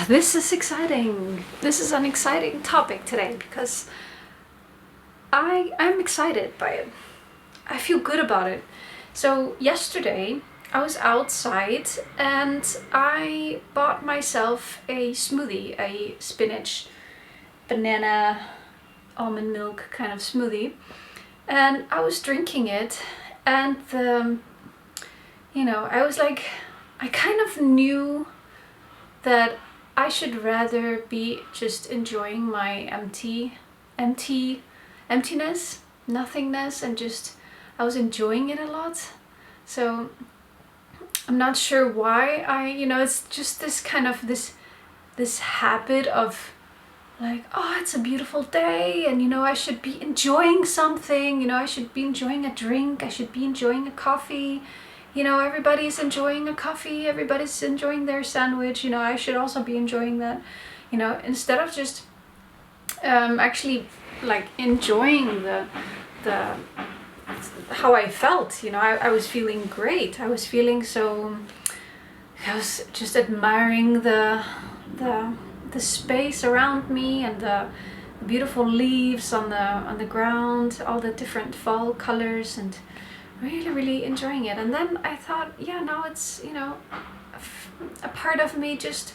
This is exciting. This is an exciting topic today because I'm excited by it. I feel good about it. So yesterday I was outside and I bought myself a smoothie, a spinach, banana, almond milk kind of smoothie, and I was drinking it, and I was like, I kind of knew that I should rather be just enjoying my emptiness, nothingness, and just I was enjoying it a lot. So I'm not sure why it's just this kind of this habit of like, oh, it's a beautiful day, and I should be enjoying something, I should be enjoying a drink, I should be enjoying a coffee. Everybody's enjoying a coffee, everybody's enjoying their sandwich, I should also be enjoying that, instead of just actually like enjoying the how I felt. I was feeling great. I was just admiring the space around me and the beautiful leaves on the ground, all the different fall colors, and really enjoying it. And then I thought, now it's a part of me just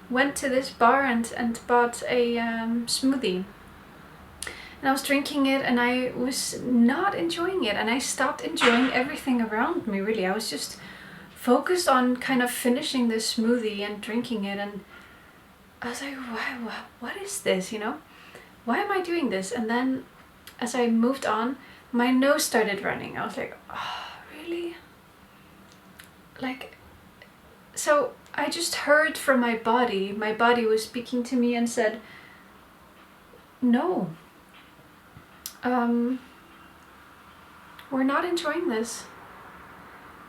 went to this bar and bought a smoothie, and I was drinking it and I was not enjoying it, and I stopped enjoying everything around me. Really, I was just focused on kind of finishing this smoothie and drinking it, and I was like, what is this, why am I doing this? And then as I moved on, my nose started running. I was like, oh, really? So I just heard from my body was speaking to me and said, no, we're not enjoying this.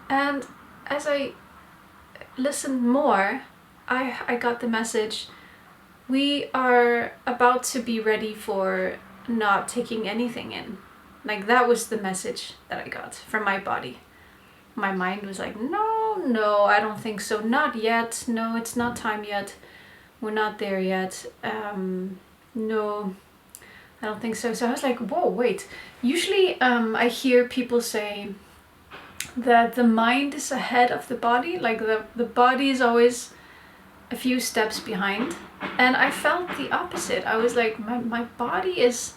And as I listened more, I got the message, we are about to be ready for not taking anything in. Like, that was the message that I got from my body. My mind was like, no, I don't think so. Not yet. No, it's not time yet. We're not there yet. No, I don't think so. So I was like, whoa, wait. Usually I hear people say that the mind is ahead of the body. Like the body is always a few steps behind. And I felt the opposite. I was like, my body is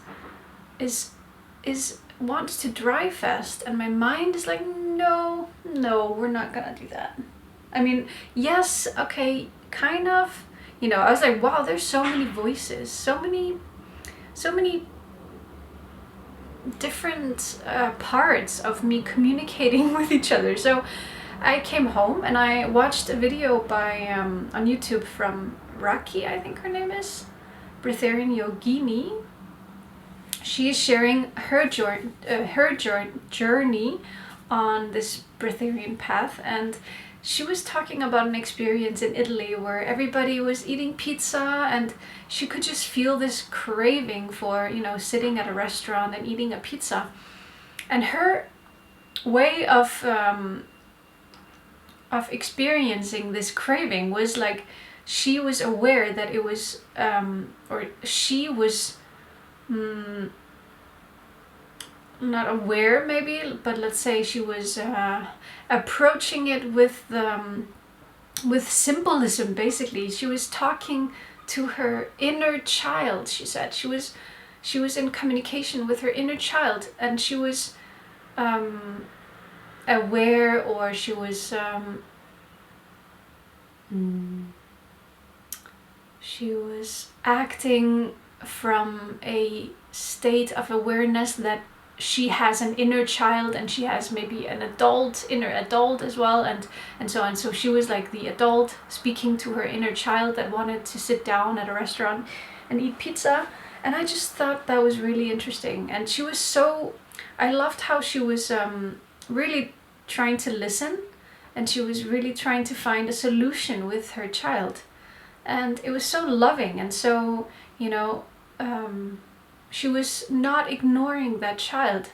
wants to drive fast, and my mind is like, no, we're not gonna do that. I mean, yes, okay, kind of, I was like, wow, there's so many voices, so many different parts of me communicating with each other. So I came home and I watched a video by on YouTube from Raki, I think her name is, Breatharian Yogini. She is sharing her journey on this breatharian path, and she was talking about an experience in Italy where everybody was eating pizza, and she could just feel this craving for, sitting at a restaurant and eating a pizza. And her way of experiencing this craving was like, she was aware that it was, or she was not aware maybe, but let's say she was approaching it with symbolism. Basically, she was talking to her inner child. She said she was in communication with her inner child, and she was aware, or she was acting from a state of awareness that she has an inner child, and she has maybe an inner adult as well, and so on. So she was like the adult speaking to her inner child that wanted to sit down at a restaurant and eat pizza. And I just thought that was really interesting. And she was I loved how she was really trying to listen, and she was really trying to find a solution with her child. And it was so loving, and so, she was not ignoring that child,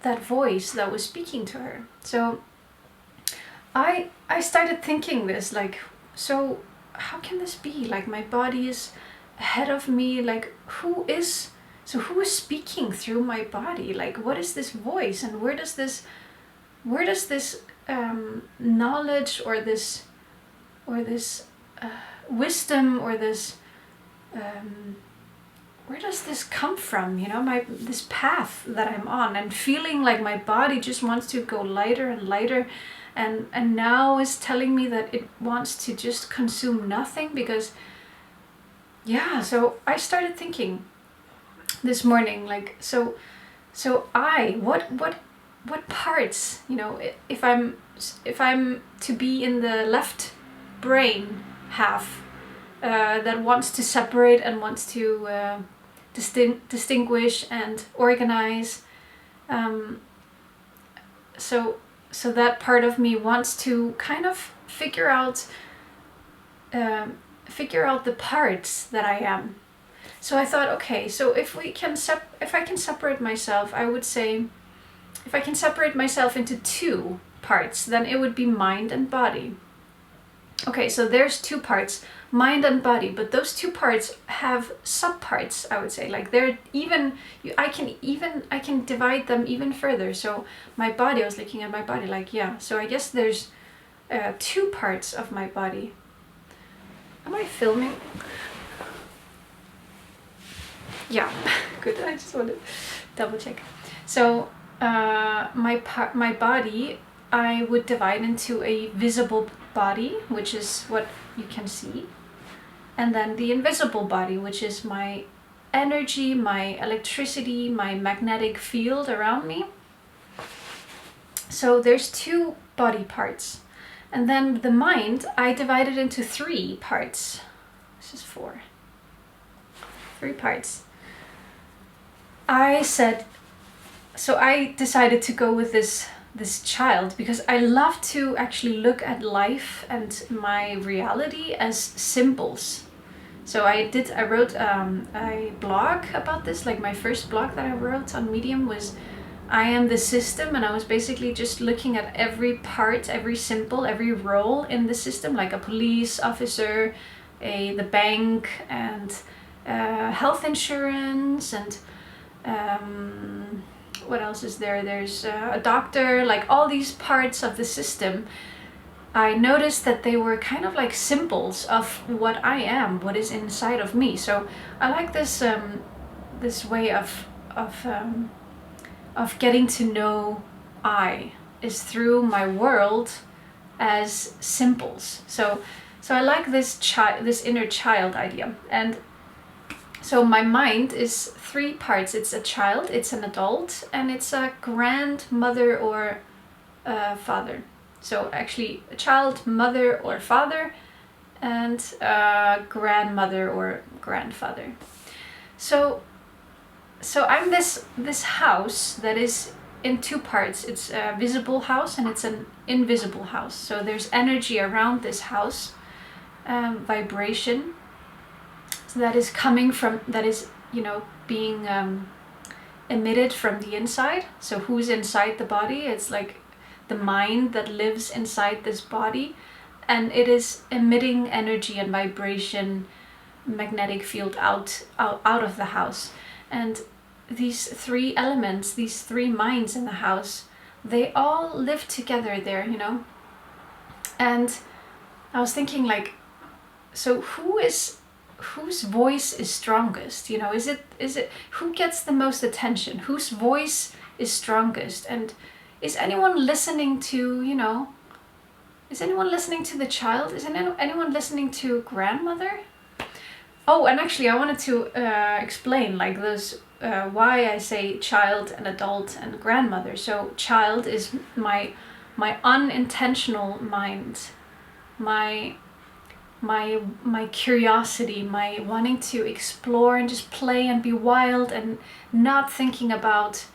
that voice that was speaking to her. So I started thinking this, like, so how can this be? Like my body is ahead of me. Like who is speaking through my body? Like what is this voice, and where does this knowledge or this wisdom or this where does this come from? You know, this path that I'm on, and feeling like my body just wants to go lighter and lighter, and now is telling me that it wants to just consume nothing. Because yeah, so I started thinking this morning, like, so what parts, you know, if I'm to be in the left brain half, that wants to separate and wants to distinguish and organize, so that part of me wants to kind of figure out the parts that I am. So I thought, okay, so if I can separate myself, I would say, if I can separate myself into two parts, then it would be mind and body. Okay, so there's two parts, mind and body, but those two parts have subparts, I would say. Like they're even, I can divide them even further. So my body, I was looking at my body, like, yeah, so I guess there's two parts of my body. Am I filming? Yeah, good. I just want to double check. So my body, I would divide into a visible body, which is what you can see, and then the invisible body, which is my energy, my electricity, my magnetic field around me. So there's two body parts. And then the mind, I divided into three parts. This is four. 3 parts. I decided to go with this child, because I love to actually look at life and my reality as symbols. So I wrote a blog about this. Like my first blog that I wrote on Medium was I Am the System, and I was basically just looking at every part, every symbol, every role in the system, like a police officer, the bank, and health insurance, and what else is there? There's a doctor, like all these parts of the system. I noticed that they were kind of like symbols of what I am, what is inside of me. So I like this this way of getting to know I is through my world as symbols. So I like this inner child idea. And so my mind is 3 parts. It's a child, it's an adult, and it's a grandmother or father. So actually a child, mother or father, and grandmother or grandfather. So I'm this house that is in 2 parts. It's a visible house and it's an invisible house. So there's energy around this house, vibration. So that is coming from, that is, you know, being emitted from the inside. So who's inside the body? It's like the mind that lives inside this body, and it is emitting energy and vibration, magnetic field out of the house. And these 3 elements, these 3 minds in the house, they all live together there, you know. And I was thinking, like, so whose voice is strongest? You know, is it who gets the most attention? Whose voice is strongest? And is anyone listening to, you know, is anyone listening to the child? Is anyone listening to grandmother? Oh, and actually I wanted to explain, like, those why I say child and adult and grandmother. So child is my unintentional mind, my curiosity, my wanting to explore and just play and be wild and not thinking about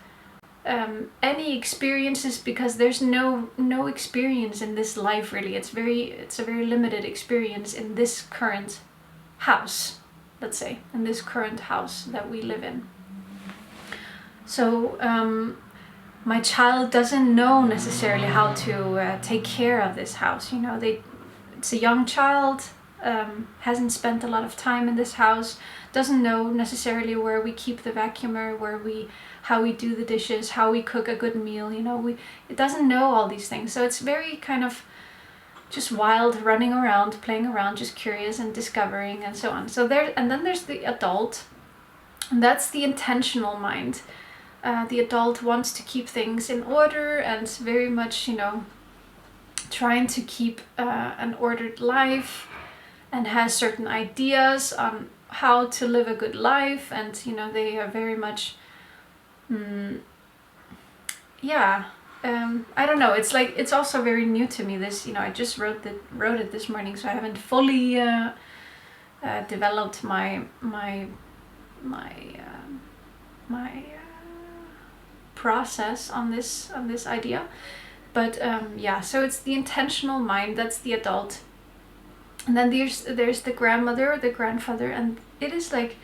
any experiences, because there's no experience in this life really. It's a very limited experience in this current house, let's say, in this current house that we live in. So my child doesn't know necessarily how to take care of this house. You know, it's a young child, hasn't spent a lot of time in this house, doesn't know necessarily where we keep the vacuumer, how we do the dishes, how we cook a good meal. It doesn't know all these things, so it's very kind of just wild, running around, playing around, just curious and discovering and so on. So then there's the adult, and that's the intentional mind. The adult wants to keep things in order and very much, trying to keep an ordered life, and has certain ideas on how to live a good life, and they are very much I don't know, it's also very new to me, this, I just wrote it this morning, so I haven't fully developed my process on this idea. But so it's the intentional mind, that's the adult. And then there's the grandmother or the grandfather, and it is like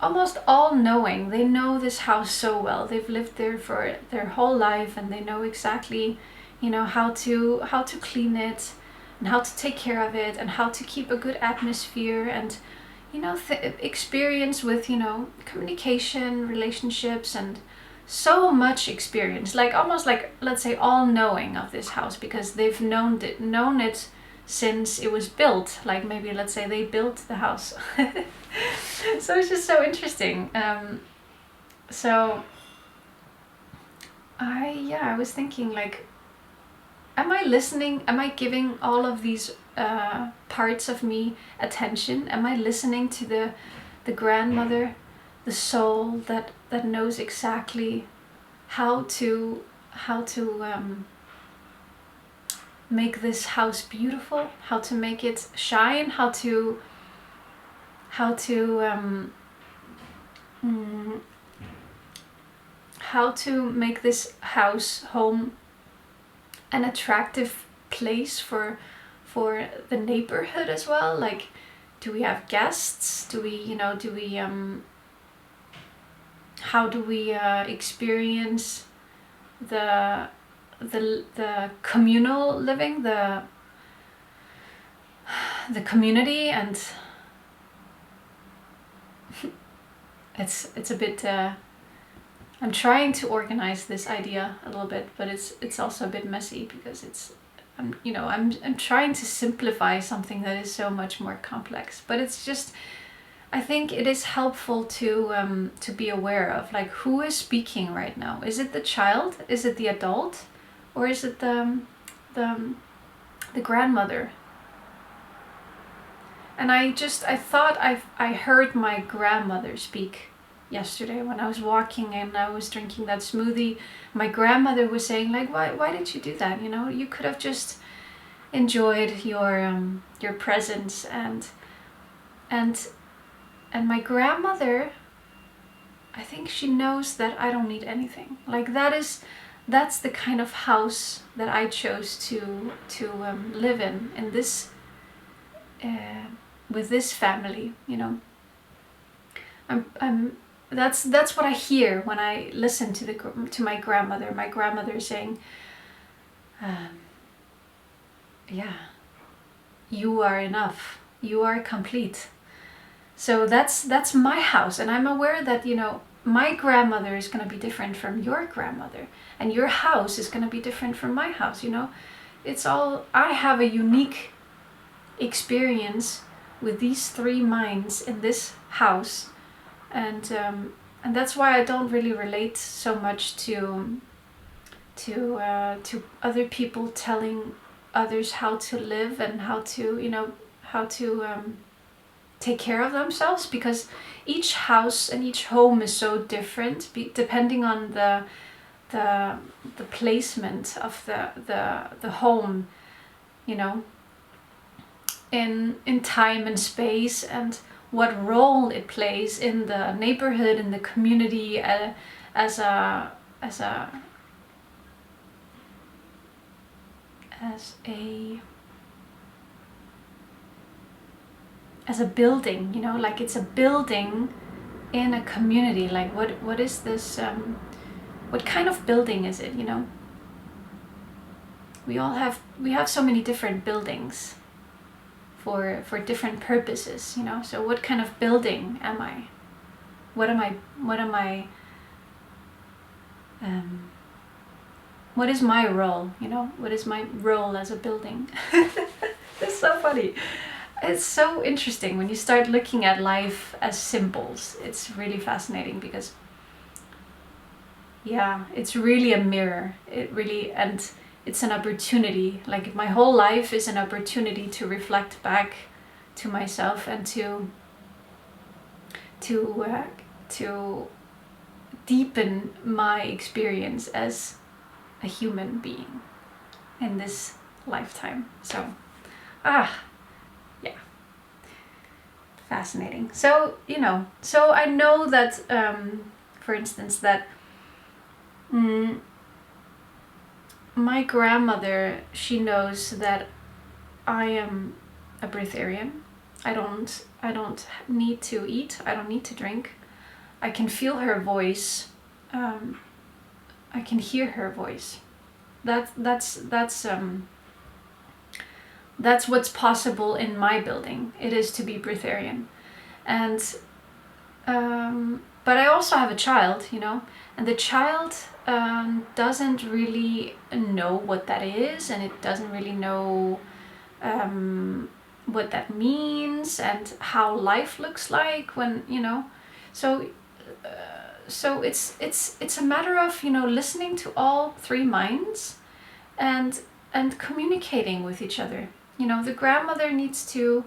almost all knowing. They know this house so well. They've lived there for their whole life, and they know exactly, how to clean it, and how to take care of it, and how to keep a good atmosphere, and experience with communication, relationships, and so much experience, like almost like, let's say, all knowing of this house, because they've known it since it was built. Like maybe, let's say, they built the house. So it's just so interesting. So I was thinking, like, am I listening? Am I giving all of these parts of me attention? Am I listening to the grandmother, the soul that knows exactly how to make this house beautiful, how to make it shine, how to make this house, home, an attractive place for the neighborhood as well? Like, do we have guests? How do we experience the communal living, the community? And it's a bit I'm trying to organize this idea a little bit, but it's also a bit messy, because I'm trying to simplify something that is so much more complex. But it's just, I think it is helpful to be aware of, like, who is speaking right now. Is it the child? Is it the adult? Or is it the grandmother? And I thought I heard my grandmother speak yesterday when I was walking and I was drinking that smoothie. My grandmother was saying, like, why did you do that? You could have just enjoyed your presence. And my grandmother, I think she knows that I don't need anything. Like, that's the kind of house that I chose to live in this with this family. That's what I hear when I listen to my grandmother. My grandmother saying, you are enough. You are complete. So that's my house, and I'm aware that my grandmother is going to be different from your grandmother, and your house is going to be different from my house. It's all, I have a unique experience with these three minds in this house, and that's why I don't really relate so much to other people telling others how to live and how to take care of themselves, because each house and each home is so different, depending on the placement of the home, in time and space, and what role it plays in the neighborhood, in the community, as a building, like it's a building in a community. Like, what is this, what kind of building is it? We have so many different buildings, for different purposes, you know. So what kind of building am I? What am I what is my role, you know? What is my role as a building? It's so funny. It's so interesting when you start looking at life as symbols. It's really fascinating because, yeah, it's really a mirror. It really, and it's an opportunity. Like my whole life is an opportunity to reflect back to myself and to deepen my experience as a human being in this lifetime. So, yeah, fascinating. So, you know, so I know that, for instance, that my grandmother, she knows that I am a breatharian. I don't need to eat. I don't need to drink. I can feel her voice. I can hear her voice. That's what's possible in my building. It is to be breatharian, and but I also have a child, you know, and the child doesn't really know what that is, and it doesn't really know what that means and how life looks like when, you know. So it's a matter of, you know, listening to all three minds and communicating with each other. You know, the grandmother needs to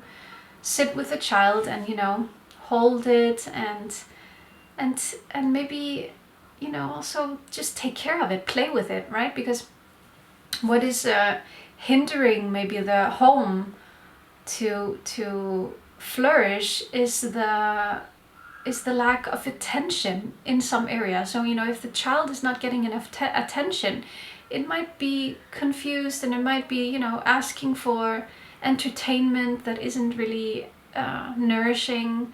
sit with the child and, you know, hold it and maybe, you know, also just take care of it, play with it, right? Because what is hindering maybe the home to flourish is the lack of attention in some area. So, you know, if the child is not getting enough attention, it might be confused, and it might be, you know, asking for entertainment that isn't really nourishing,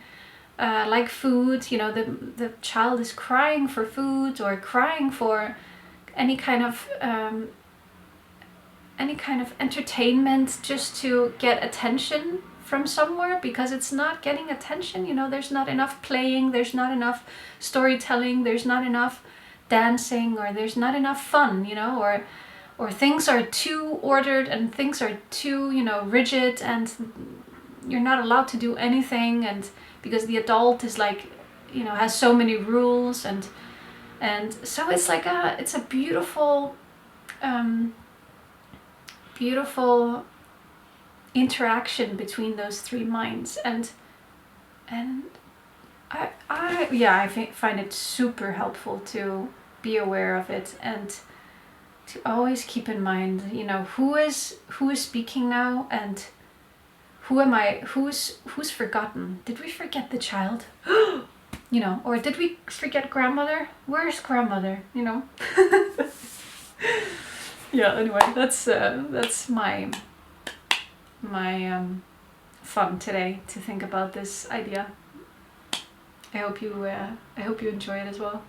like food. You know, the child is crying for food or crying for any kind of entertainment just to get attention from somewhere, because it's not getting attention. You know, there's not enough playing, there's not enough storytelling, there's not enough dancing, or there's not enough fun, you know, or things are too ordered and things are too, you know, rigid, and you're not allowed to do anything, and because the adult is like, you know, has so many rules, and so it's like it's a beautiful beautiful interaction between those three minds, and I find it super helpful to be aware of it, and to always keep in mind, you know, who is speaking now, and who's forgotten. Did we forget the child? You know, or did we forget grandmother? Where's grandmother, you know? Yeah, anyway, that's my fun today, to think about this idea. I hope you enjoy it as well.